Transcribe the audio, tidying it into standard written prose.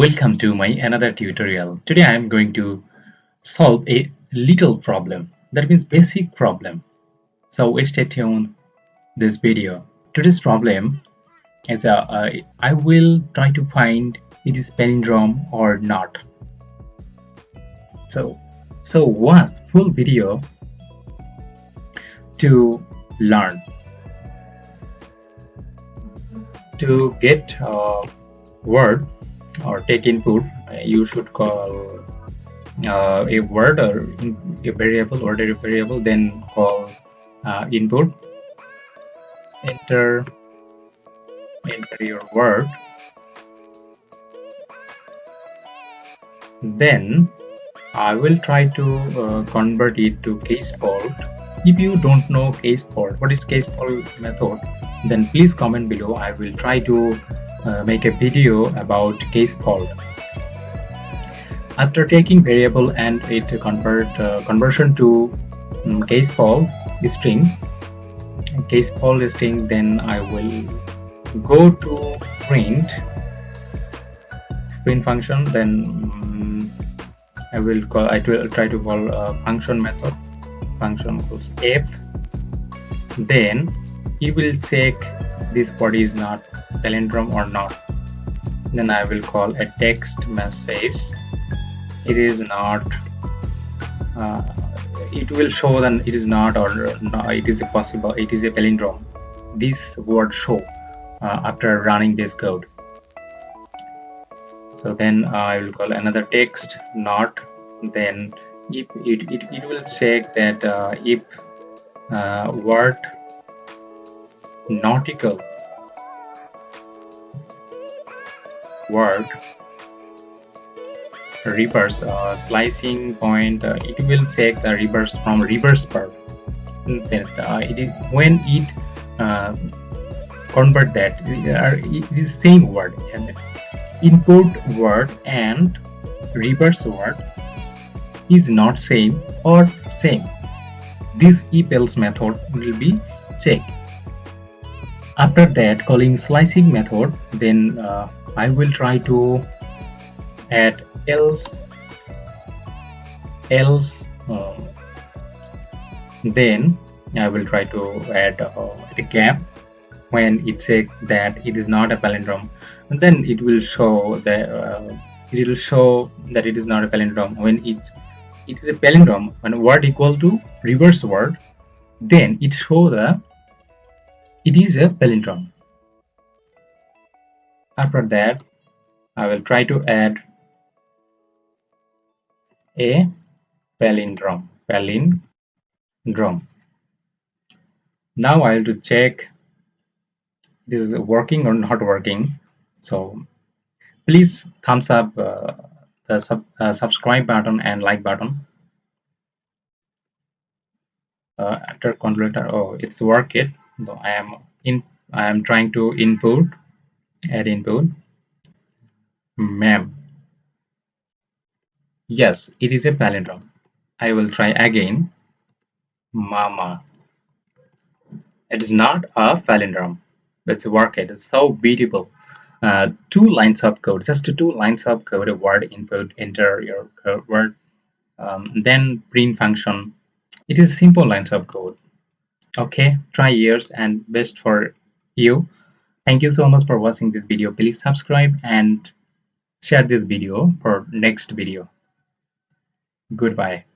Welcome to my another tutorial. Today I am going to solve a little problem, that means basic problem. So stay tuned this video. Today's problem is I will try to find it is palindrome or not. So watch full video to learn. To get a word or take input, you should call a word or a variable, order a variable, then call input. Enter your word, then I will try to convert it to case fault. If you don't know case fault, what is case fault method, then please comment below. I will try to make a video about case fault. After taking variable and it conversion to case fault string, then I will go to print function. Then I will try to call a function method. Function calls f. Then it will check this body is not palindrome or not. Then I will call a text message. It is not. It will show that it is not, or no, it is a possible. It is a palindrome. This word show after running this code. So then I will call another text not. Then if it will check that if word not equal word reverse slicing point, it will check the reverse from reverse part. Then it is when it convert that it is same word, and input word and reverse word is not same or same. This if else method will be checked. After that, calling slicing method, then I will try to add else. Then I will try to add a gap. When it says that it is not a palindrome, then it will show that it is not a palindrome. When it is a palindrome, when word equal to reverse word, then it show that it is a palindrome. After that, I will try to add a palindrome. Now I have to check this is working or not working. So please thumbs up the subscribe button and like button. After calculator, oh, it's worked. So I am trying to add input. Ma'am, yes, it is a palindrome. I will try again. Mama, it is not a palindrome. Let's work it. It's so beautiful. 2 lines of code, just 2 lines of code. A word input, enter your word, then print function. It is simple lines of code. Okay, try yours and best for you. Thank you so much for watching this video. Please subscribe and share this video for next video. Goodbye.